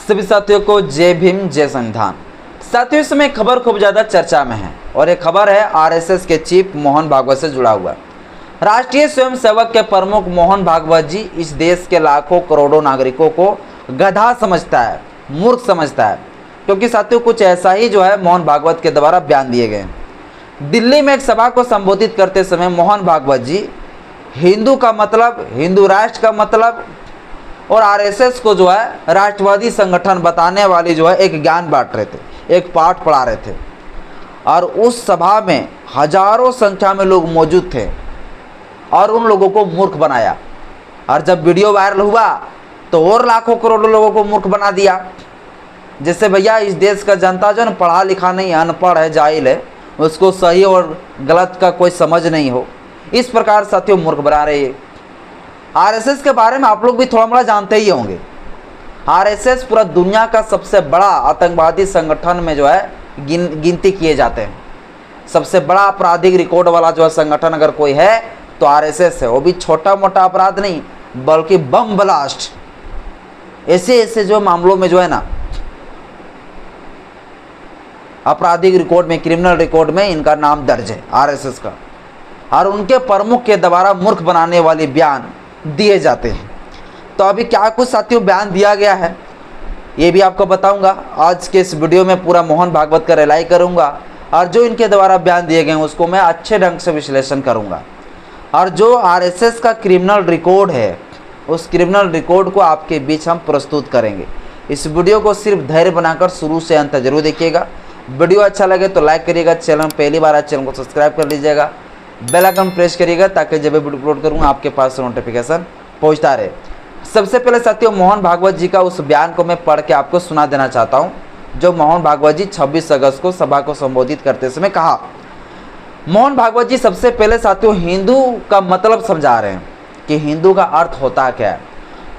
सभी साथियों को जय भीम जय संविधान। साथियों, इस समय खबर खूब ज़्यादा चर्चा में है और ये खबर है आरएसएस के चीफ मोहन भागवत से जुड़ा हुआ। राष्ट्रीय स्वयंसेवक के प्रमुख मोहन भागवत जी इस देश के लाखों करोड़ों नागरिकों को गधा समझता है, मूर्ख समझता है, क्योंकि साथियों कुछ ऐसा ही जो है मोहन भागवत के द्वारा बयान दिए गए। दिल्ली में एक सभा को संबोधित करते समय मोहन भागवत जी हिंदू का मतलब, हिंदू राष्ट्र का मतलब और आरएसएस को जो है राष्ट्रवादी संगठन बताने वाली जो है एक ज्ञान बांट रहे थे, एक पाठ पढ़ा रहे थे। और उस सभा में हजारों संख्या में लोग मौजूद थे और उन लोगों को मूर्ख बनाया। और जब वीडियो वायरल हुआ तो और लाखों करोड़ों लोगों को मूर्ख बना दिया। जैसे भैया इस देश का जनता जो है पढ़ा लिखा नहीं, अनपढ़ है, जाहिल है, उसको सही और गलत का कोई समझ नहीं हो, इस प्रकार साथियों मूर्ख बना रहे हैं। आरएसएस के बारे में आप लोग भी थोड़ा मोड़ा जानते ही होंगे। आरएसएस पूरा दुनिया का सबसे बड़ा आतंकवादी संगठन में जो है गिनती किए जाते हैं। सबसे बड़ा आपराधिक रिकॉर्ड वाला जो है संगठन अगर कोई है तो आरएसएस है। वो भी छोटा मोटा अपराध नहीं, बल्कि बम ब्लास्ट, ऐसे ऐसे जो मामलों में जो है ना आपराधिक रिकॉर्ड में, क्रिमिनल रिकॉर्ड में इनका नाम दर्ज है आरएसएस का। और उनके प्रमुख के द्वारा मूर्ख बनाने वाले बयान दिए जाते हैं। तो अभी क्या कुछ साथियों बयान दिया गया है ये भी आपको बताऊंगा। आज के इस वीडियो में पूरा मोहन भागवत का रिलाई करूंगा और जो इनके द्वारा बयान दिए गए हैं उसको मैं अच्छे ढंग से विश्लेषण करूंगा। और जो आरएसएस का क्रिमिनल रिकॉर्ड है उस क्रिमिनल रिकॉर्ड को आपके बीच हम प्रस्तुत करेंगे। इस वीडियो को सिर्फ धैर्य बनाकर शुरू से अंत जरूर देखिएगा। वीडियो अच्छा लगे तो लाइक करिएगा, चैनल पहली बार आए चैनल को सब्सक्राइब कर लीजिएगा, बेल आइकन प्रेस करिएगा ताकि जब भी वीडियो अपलोड करूँगा आपके पास नोटिफिकेशन पहुँचता रहे। सबसे पहले साथियों मोहन भागवत जी का उस बयान को मैं पढ़ के आपको सुना देना चाहता हूँ जो मोहन भागवत जी 26 अगस्त को सभा को संबोधित करते समय कहा। मोहन भागवत जी सबसे पहले साथियों हिंदू का मतलब समझा रहे हैं कि हिंदू का अर्थ होता क्या है।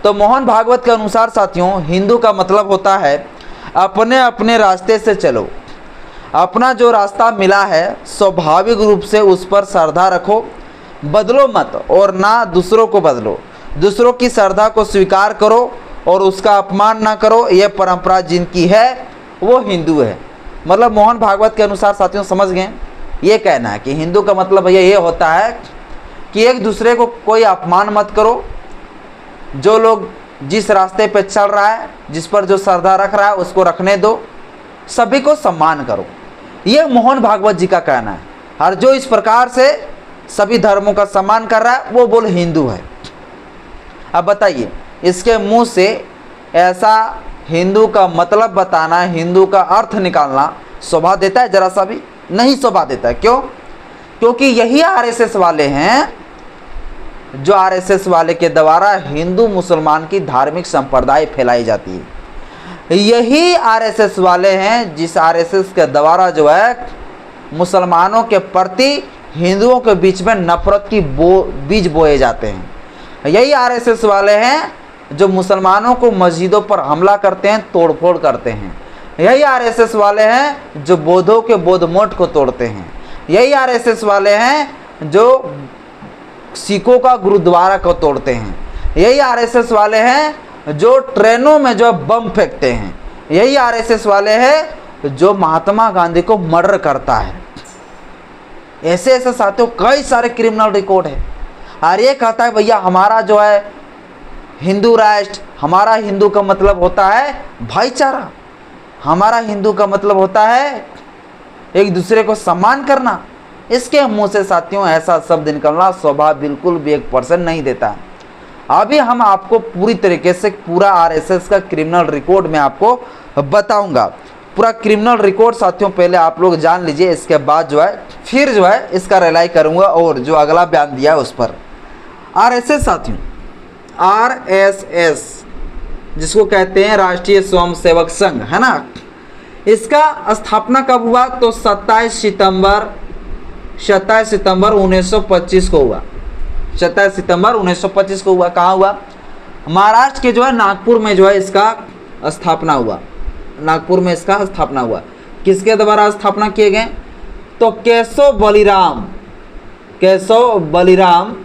तो मोहन भागवत के अनुसार साथियों हिंदू का मतलब होता है अपने अपने रास्ते से चलो, अपना जो रास्ता मिला है स्वाभाविक रूप से उस पर श्रद्धा रखो, बदलो मत और ना दूसरों को बदलो, दूसरों की श्रद्धा को स्वीकार करो और उसका अपमान ना करो। यह परंपरा जिनकी है वो हिंदू है। मतलब मोहन भागवत के अनुसार साथियों समझ गए, ये कहना है कि हिंदू का मतलब भैया ये होता है कि एक दूसरे को कोई अपमान मत करो, जो लोग जिस रास्ते पे चल रहा है, जिस पर जो श्रद्धा रख रहा है उसको रखने दो, सभी को सम्मान करो। ये मोहन भागवत जी का कहना है। और जो इस प्रकार से सभी धर्मों का सम्मान कर रहा है वो बोल हिंदू है। अब बताइए इसके मुंह से ऐसा हिंदू का मतलब बताना, हिंदू का अर्थ निकालना शोभा देता है? जरा सा भी नहीं शोभा देता है। क्यों? क्योंकि यही आरएसएस वाले हैं जो आरएसएस वाले के द्वारा हिंदू मुसलमान की धार्मिक संप्रदाय फैलाई जाती है। यही आरएसएस वाले हैं जिस आरएसएस के द्वारा जो है मुसलमानों के प्रति हिंदुओं के बीच में नफरत की बीज बोए जाते हैं। यही आरएसएस वाले हैं जो मुसलमानों को मस्जिदों पर हमला करते हैं, तोड़फोड़ करते हैं। यही आरएसएस वाले हैं जो बौद्धों के बौद्ध मठ को तोड़ते हैं। यही आरएसएस वाले हैं जो सिखों का गुरुद्वारा को तोड़ते हैं। यही आरएसएस वाले हैं जो ट्रेनों में जो बम फेंकते हैं। यही आरएसएस वाले हैं जो महात्मा गांधी को मर्डर करता है। ऐसे ऐसे साथियों कई सारे क्रिमिनल रिकॉर्ड है। और ये कहता है भैया हमारा जो है हिंदू राष्ट्र, हमारा हिंदू का मतलब होता है भाईचारा, हमारा हिंदू का मतलब होता है एक दूसरे को सम्मान करना। इसके मुंह से साथियों ऐसा शब्द निकलना शोभा बिल्कुल भी 1% नहीं देता है। अभी हम आपको पूरी तरीके से पूरा आरएसएस का क्रिमिनल रिकॉर्ड में आपको बताऊंगा। पूरा क्रिमिनल रिकॉर्ड साथियों पहले आप लोग जान लीजिए, इसके बाद जो है फिर जो है इसका रिलाई करूंगा और जो अगला बयान दिया है उस पर। आरएसएस साथियों, आरएसएस जिसको कहते हैं राष्ट्रीय स्वयंसेवक संघ, है ना, इसका स्थापना कब हुआ? तो 27 सितंबर 1925 को हुआ। 27 सितंबर 1925 को हुआ। कहाँ हुआ? महाराष्ट्र के जो है नागपुर में जो है इसका स्थापना हुआ। नागपुर में इसका स्थापना हुआ। किसके द्वारा स्थापना किए गए? तो केशव बलिराम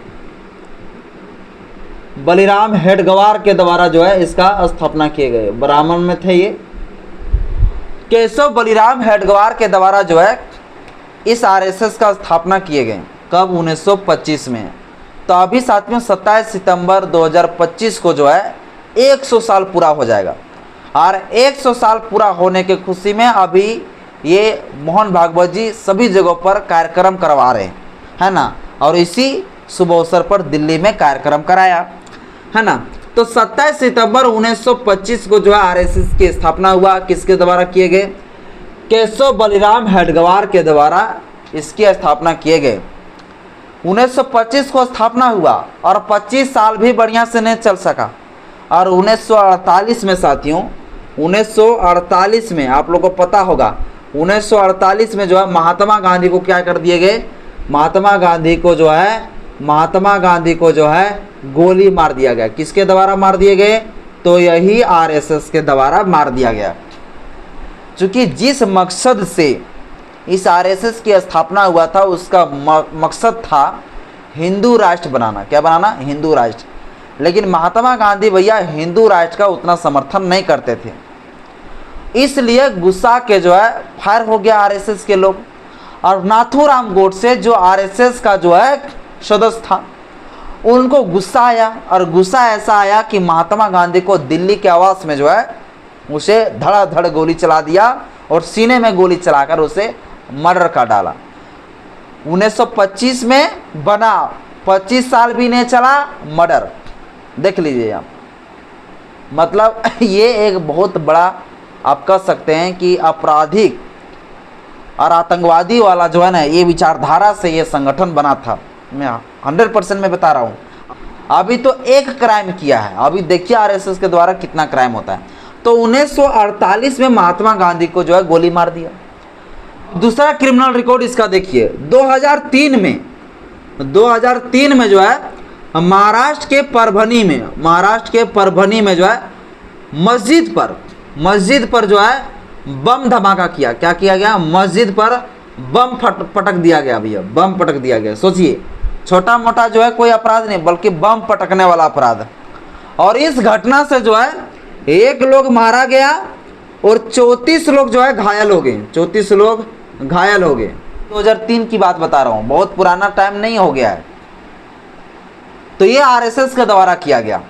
बलिराम हेडगवार के द्वारा जो है इसका स्थापना किए गए। ब्राह्मण में थे ये। केशव बलिराम हेडगवार के द्वारा जो है इस आरएसएस का स्थापना किए गए। कब? 1925 में। तो अभी साथियों 27 सितंबर 2025 को जो है 100 साल पूरा हो जाएगा। और 100 साल पूरा होने की खुशी में अभी ये मोहन भागवत जी सभी जगहों पर कार्यक्रम करवा रहे हैं, है ना। और इसी शुभ अवसर पर दिल्ली में कार्यक्रम कराया, है ना। तो 27 सितंबर 1925 को जो है आरएसएस की स्थापना हुआ। किसके द्वारा किए गए? केशव बलिराम हेडगवार के द्वारा इसकी स्थापना किए गए। 1925 को स्थापना हुआ और 25 साल भी बढ़िया से नहीं चल सका। और 1948 में साथियों, 1948 में आप लोगों को पता होगा, 1948 में जो है महात्मा गांधी को क्या कर दिए गए? महात्मा गांधी को जो है गोली मार दिया गया। किसके द्वारा मार दिए गए? तो यही आरएसएस के द्वारा मार दिया गया। चूँकि जिस मकसद से इस आरएसएस की स्थापना हुआ था उसका मकसद था हिंदू राष्ट्र बनाना। क्या बनाना? हिंदू राष्ट्र। लेकिन महात्मा गांधी भैया हिंदू राष्ट्र का उतना समर्थन नहीं करते थे, इसलिए गुस्सा के जो है फायर हो गया आरएसएस के लोग। और नाथूराम गोडसे जो आरएसएस का जो है सदस्य था, उनको गुस्सा आया। और गुस्सा ऐसा आया कि महात्मा गांधी को दिल्ली के आवास में जो है उसे धड़ाधड़ गोली चला दिया और सीने में गोली चलाकर उसे मर्डर कर डाला। 1925 में बना, 25 साल भी नहीं चला, मर्डर। देख लीजिए आप, मतलब ये एक बहुत बड़ा आप कह सकते हैं कि आपराधिक और आतंकवादी वाला जो है ना, ये विचारधारा से ये संगठन बना था। मैं 100% में बता रहा हूँ। अभी तो एक क्राइम किया है, अभी देखिए आरएसएस के द्वारा कितना क्राइम होता है। तो 1948 में महात्मा गांधी को जो है गोली मार दिया। दूसरा क्रिमिनल रिकॉर्ड इसका देखिए, 2003 में जो है महाराष्ट्र के परभनी में जो है मस्जिद पर जो है बम धमाका किया। क्या किया गया? मस्जिद पर बम पटक दिया गया भैया, बम पटक दिया गया। सोचिए, छोटा मोटा जो है कोई अपराध नहीं, बल्कि बम पटकने वाला अपराध। और इस घटना से जो है एक लोग मारा गया और 34 लोग जो है घायल हो गए। 34 लोग घायल हो गए। 2003 की बात बता रहा हूँ, बहुत पुराना टाइम नहीं हो गया है। तो ये आरएसएस के द्वारा किया गया।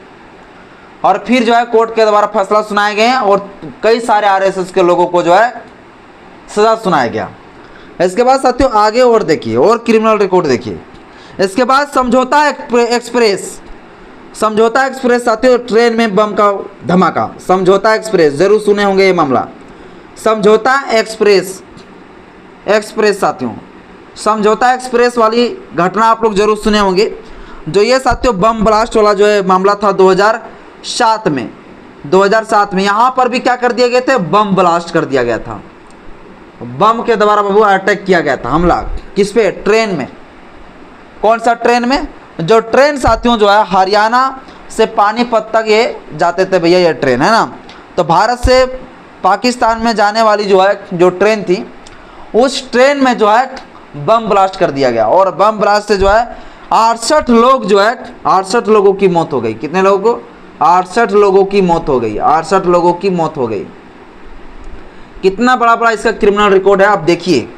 और फिर जो है कोर्ट के द्वारा फैसला सुनाए गए और कई सारे आरएसएस के लोगों को जो है सजा सुनाया गया। इसके बाद साथियों आगे और देखिए, और क्रिमिनल रिकॉर्ड देखिए। इसके बाद समझौता एक्सप्रेस साथियों, ट्रेन में बम का धमाका। समझौता एक्सप्रेस जरूर सुने होंगे ये मामला। समझौता एक्सप्रेस साथियों, समझौता एक्सप्रेस वाली घटना आप लोग जरूर सुने होंगे। जो ये साथियों बम ब्लास्ट वाला जो है मामला था 2007 में यहाँ पर भी क्या कर दिए गए थे? बम ब्लास्ट कर दिया गया था। बम के द्वारा बाबू अटैक किया गया था, हमला। किस पे? ट्रेन में। कौन सा ट्रेन में? जो ट्रेन साथियों जो है हरियाणा से पानीपत तक ये जाते थे भैया, ये ट्रेन है ना। तो भारत से पाकिस्तान में जाने वाली जो ट्रेन थी, उस ट्रेन में जो है बम ब्लास्ट कर दिया गया। और बम ब्लास्ट से जो है 68 लोगों की मौत हो गई। कितने लोगों को? 68 लोगों की मौत हो गई। 68 लोगों की मौत हो गई। कितना बड़ा इसका क्रिमिनल रिकॉर्ड है आप देखिए।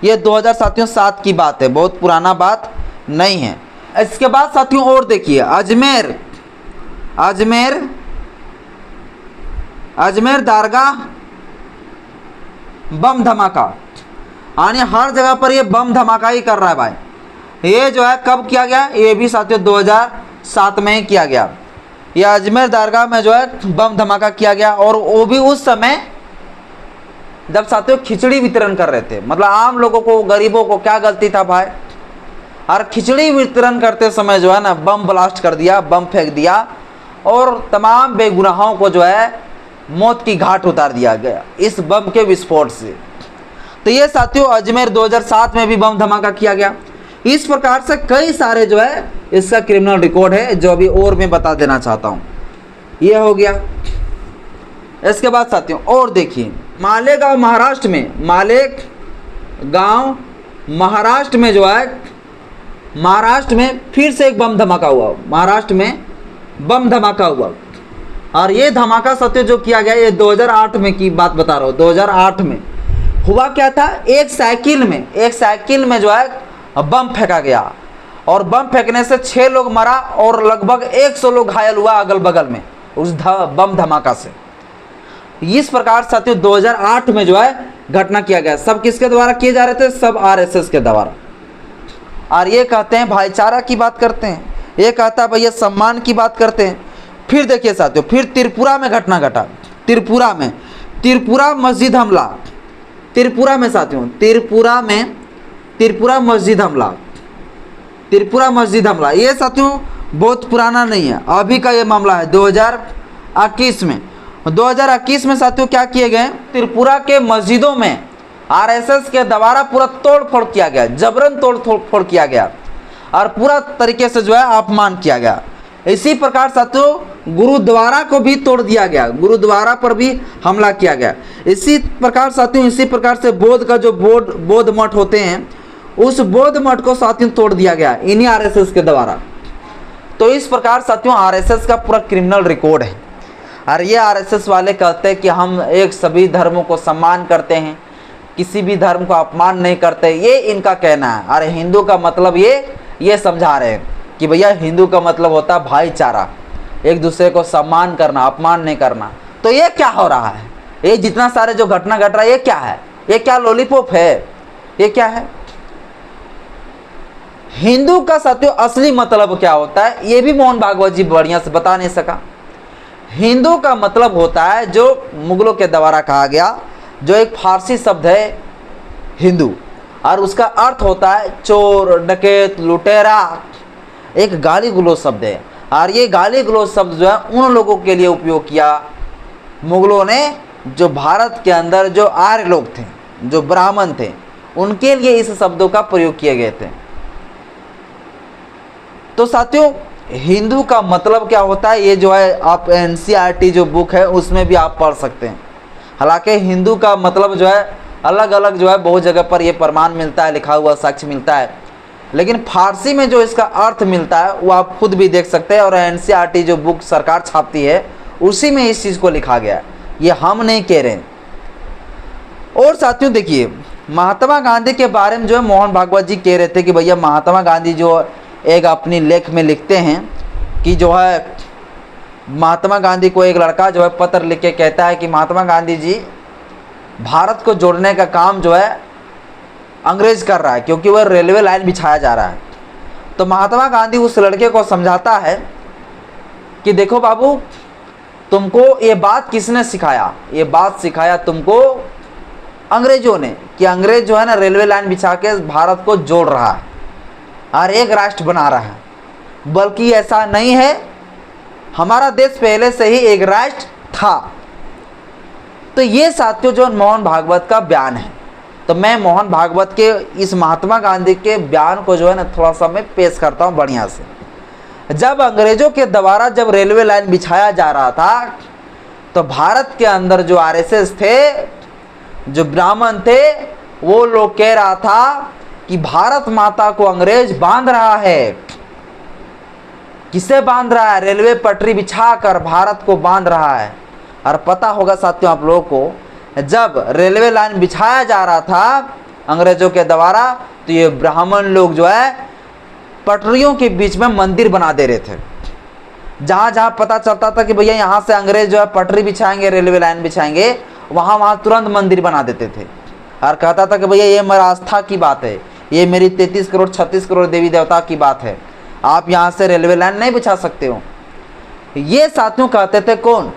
ये 2007 की बात है, बहुत पुराना बात नहीं है। इसके बाद साथियों और देखिए, अजमेर दरगाह बम धमाका। यानी हर जगह पर ये बम धमाका ही कर रहा है भाई। ये जो है कब किया गया? ये भी साथियों 2007 में ही किया गया। ये अजमेर दरगाह में जो है बम धमाका किया गया। और वो भी उस समय जब साथियों खिचड़ी वितरण कर रहे थे। मतलब आम लोगों को, गरीबों को क्या गलती था भाई? और खिचड़ी वितरण करते समय जो है ना बम ब्लास्ट कर दिया, बम फेंक दिया और तमाम बेगुनाहों को जो है मौत की घाट उतार दिया गया इस बम के विस्फोट से। तो ये साथियों अजमेर 2007 में भी बम धमाका किया गया। इस प्रकार से कई सारे जो है इसका क्रिमिनल रिकॉर्ड है, जो अभी और मैं बता देना चाहता हूँ। ये हो गया। इसके बाद साथियों और देखिए, मालेगांव महाराष्ट्र में जो है, महाराष्ट्र में फिर से एक बम धमाका हुआ। महाराष्ट्र में बम धमाका हुआ। और ये धमाका साथियों जो किया गया, ये 2008 में की बात बता रहा हूँ। 2008 में हुआ क्या था, एक साइकिल में जो है बम फेंका गया, और बम फेंकने से 6 लोग मरा और लगभग 100 लोग घायल हुआ अगल बगल में उस बम धमाका से। इस प्रकार साथियों 2008 में जो है घटना किया गया। सब किसके द्वारा किए जा रहे थे, सब आरएसएस के द्वारा। और ये कहते हैं भाईचारा की बात करते हैं, ये कहता है भैया सम्मान की बात करते हैं। फिर देखिए साथियों, फिर त्रिपुरा में घटना घटा। त्रिपुरा मस्जिद हमला, त्रिपुरा में साथियों, त्रिपुरा मस्जिद हमला। ये साथियों बहुत पुराना नहीं है, अभी का ये मामला है 2021 में। 2021 में साथियों क्या किए गए, त्रिपुरा के मस्जिदों में आरएसएस के द्वारा पूरा तोड़ फोड़ किया गया, जबरन तोड़ फोड़ किया गया और पूरा तरीके से जो है अपमान किया गया। इसी प्रकार साथियों गुरुद्वारा को भी तोड़ दिया गया, गुरुद्वारा पर भी हमला किया गया। इसी प्रकार साथियों, इसी प्रकार से बौद्ध का जो बौद्ध मठ होते हैं, उस बौद्ध मठ को साथियों तोड़ दिया गया इन्हीं आरएसएस के द्वारा। तो इस प्रकार साथियों आरएसएस का पूरा क्रिमिनल रिकॉर्ड है। और ये आरएसएस वाले कहते हैं कि हम एक सभी धर्मों को सम्मान करते हैं, किसी भी धर्म को अपमान नहीं करते, ये इनका कहना है। अरे हिंदू का मतलब ये समझा रहे हैं कि भैया हिंदू का मतलब होता है भाईचारा, एक दूसरे को सम्मान करना, अपमान नहीं करना। तो ये क्या हो रहा है, ये जितना सारे जो घटना घट रहा है, ये क्या है, ये क्या लॉलीपॉप है, ये क्या है? हिंदू का साथियों असली मतलब क्या होता है, ये भी मोहन भागवत जी बढ़िया से बता नहीं सका। हिंदू का मतलब होता है जो मुगलों के द्वारा कहा गया, जो एक फारसी शब्द है हिंदू, और उसका अर्थ होता है चोर, डकैत, लुटेरा। एक गाली गलौज शब्द है, और ये गाली गलौज शब्द जो है उन लोगों के लिए उपयोग किया मुगलों ने जो भारत के अंदर जो आर्य लोग थे, जो ब्राह्मण थे, उनके लिए इस शब्दों का प्रयोग किए गए थे। तो साथियों हिंदू का मतलब क्या होता है, ये जो है आप एनसीईआरटी जो बुक है उसमें भी आप पढ़ सकते हैं। हालांकि हिंदू का मतलब जो है अलग अलग जो है बहुत जगह पर ये प्रमाण मिलता है, लिखा हुआ साक्ष्य मिलता है, लेकिन फारसी में जो इसका अर्थ मिलता है वो आप खुद भी देख सकते हैं। और एनसीईआरटी जो बुक सरकार छापती है उसी में इस चीज़ को लिखा गया है, ये हम नहीं कह रहे हैं। और साथियों देखिए महात्मा गांधी के बारे में जो है मोहन भागवत जी कह रहे थे कि भैया महात्मा गांधी जो एक अपनी लेख में लिखते हैं कि जो है महात्मा गांधी को एक लड़का जो है पत्र लिख के कहता है कि महात्मा गांधी जी भारत को जोड़ने का काम जो है अंग्रेज कर रहा है, क्योंकि वह रेलवे लाइन बिछाया जा रहा है। तो महात्मा गांधी उस लड़के को समझाता है कि देखो बाबू, तुमको ये बात किसने सिखाया, ये बात सिखाया तुमको अंग्रेजों ने, कि अंग्रेज जो है ना रेलवे लाइन बिछा के भारत को जोड़ रहा है और एक राष्ट्र बना रहा है। बल्कि ऐसा नहीं है, हमारा देश पहले से ही एक राष्ट्र था। तो ये साथियों जो मोहन भागवत का बयान है। तो मैं मोहन भागवत के इस महात्मा गांधी के बयान को जो है ना थोड़ा सा मैं पेश करता हूँ बढ़िया से। जब अंग्रेजों के द्वारा जब रेलवे लाइन बिछाया जा रहा था, तो भारत के अंदर जो आरएसएस थे, जो ब्राह्मण थे, वो लोग कह रहा था कि भारत माता को अंग्रेज बांध रहा है। किसे बांध रहा है? रेलवे पटरी बिछाकर भारत को बांध रहा है। और पता होगा साथियों आप लोगों को, जब रेलवे लाइन बिछाया जा रहा था अंग्रेजों के द्वारा, तो ये ब्राह्मण लोग जो है पटरियों के बीच में मंदिर बना दे रहे थे। जहाँ जहाँ पता चलता था कि भैया यहाँ से अंग्रेज जो है पटरी बिछाएंगे, रेलवे लाइन बिछाएंगे, वहाँ तुरंत मंदिर बना देते थे। और कहता था कि भैया ये मेरा आस्था की बात है, ये मेरी 33 करोड़ 36 करोड़ देवी देवता की बात है, आप यहाँ से रेलवे लाइन नहीं बिछा सकते हो। ये साथियों कहते थे कौन?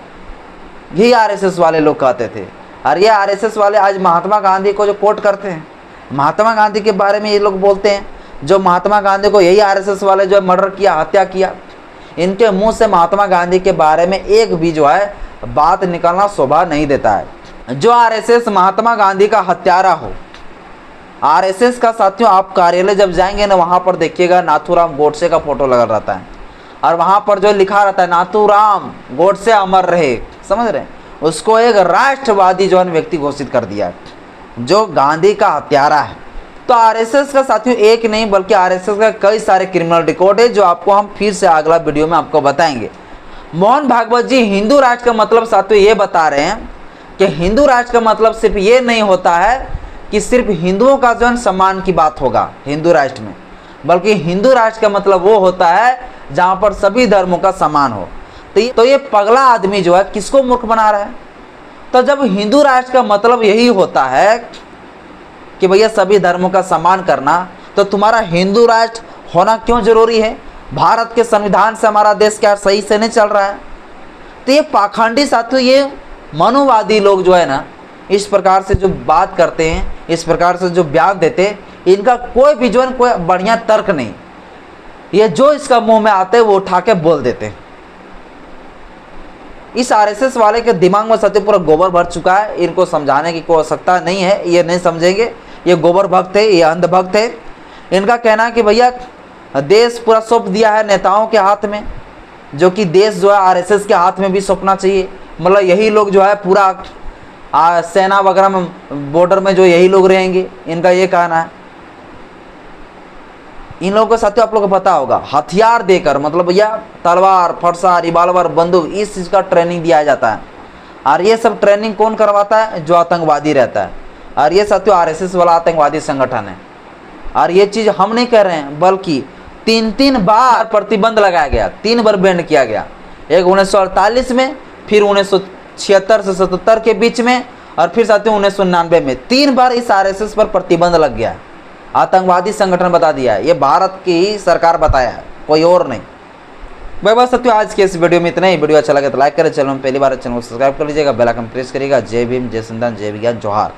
यही आरएसएस वाले लोग कहते थे। और ये आरएसएस वाले आज महात्मा गांधी को जो कोट करते हैं, महात्मा गांधी के बारे में ये लोग बोलते हैं, जो महात्मा गांधी को यही आरएसएस वाले जो मर्डर किया, हत्या किया, इनके मुंह से महात्मा गांधी के बारे में एक भी जो है बात निकलना शोभा नहीं देता है। जो आरएसएस महात्मा गांधी का हत्यारा हो, आरएसएस का साथियों आप कार्यालय जब जाएंगे ना, वहाँ पर देखिएगा नाथूराम गोडसे का फोटो लगा रहता है, और वहाँ पर जो लिखा रहता है नाथूराम गोडसे अमर रहे, समझ रहे हैं? उसको एक राष्ट्रवादी जो है व्यक्ति घोषित कर दिया है, जो गांधी का हत्यारा है। तो आरएसएस का साथियों एक नहीं बल्कि आरएसएस का कई सारे क्रिमिनल रिकॉर्ड है, जो आपको हम फिर से अगला वीडियो में आपको बताएंगे। मोहन भागवत जी हिंदू राष्ट्र का मतलब साथियों ये बता रहे हैं कि हिंदू राष्ट्र का मतलब सिर्फ ये नहीं होता है कि सिर्फ हिंदुओं का जो है सम्मान की बात होगा हिंदू राष्ट्र में, बल्कि हिंदू राष्ट्र का मतलब वो होता है जहाँ पर सभी धर्मों का सम्मान हो। तो ये पगला आदमी जो है किसको मूर्ख बना रहा है? तो जब हिंदू राष्ट्र का मतलब यही होता है कि भैया सभी धर्मों का सम्मान करना, तो तुम्हारा हिंदू राष्ट्र होना क्यों जरूरी है? भारत के संविधान से हमारा देश क्या सही से नहीं चल रहा है? तो ये पाखंडी साथियों, ये मनोवादी लोग जो है ना, इस प्रकार से जो बात करते हैं, इस प्रकार से जो बयान देते हैं, इनका कोई भी जो है कोई बढ़िया तर्क नहीं। ये जो इसका मुंह में आते हैं वो उठा के बोल देते हैं। इस आरएसएस वाले के दिमाग में सत्य पूरा गोबर भर चुका है, इनको समझाने की कोई आवश्यकता नहीं है, ये नहीं समझेंगे। ये गोबर भक्त है, ये अंधभक्त है। इनका कहना है कि भैया देश पूरा सौंप दिया है नेताओं के हाथ में, जो कि देश जो है आरएसएस के हाथ में भी सौंपना चाहिए। मतलब यही लोग जो है पूरा सेना वगैरह में, बॉर्डर में जो यही लोग रहेंगे, इनका ये कहना है। इन लोगों को साथियों आप लोगों को पता होगा, हथियार देकर, मतलब भैया तलवार, फरसा, रिवाल्वर, बंदूक, इस चीज़ का ट्रेनिंग दिया जाता है। और ये सब ट्रेनिंग कौन करवाता है? जो आतंकवादी रहता है। और ये साथियों आरएसएस वाला आतंकवादी संगठन है। और ये चीज़ हम नहीं कह रहे हैं, बल्कि 3 बार प्रतिबंध लगाया गया, 3 बार बैन किया गया। एक 1948 में, फिर 1976 से 77 के बीच में, और फिर साथियों 1999 में 3 बार इस आरएसएस पर प्रतिबंध लग गया। आतंकवादी संगठन बता दिया है, ये भारत की ही सरकार बताया है, कोई और नहीं। भाई बस साथियों आज के इस वीडियो में इतना ही। वीडियो अच्छा लगे तो लाइक करें, चैनल में पहली बार चैनल को सब्सक्राइब कर लीजिएगा, बेल आइकन प्रेस करिएगा। जय भीम, जय संविधान, जय विज्ञान, जोहार।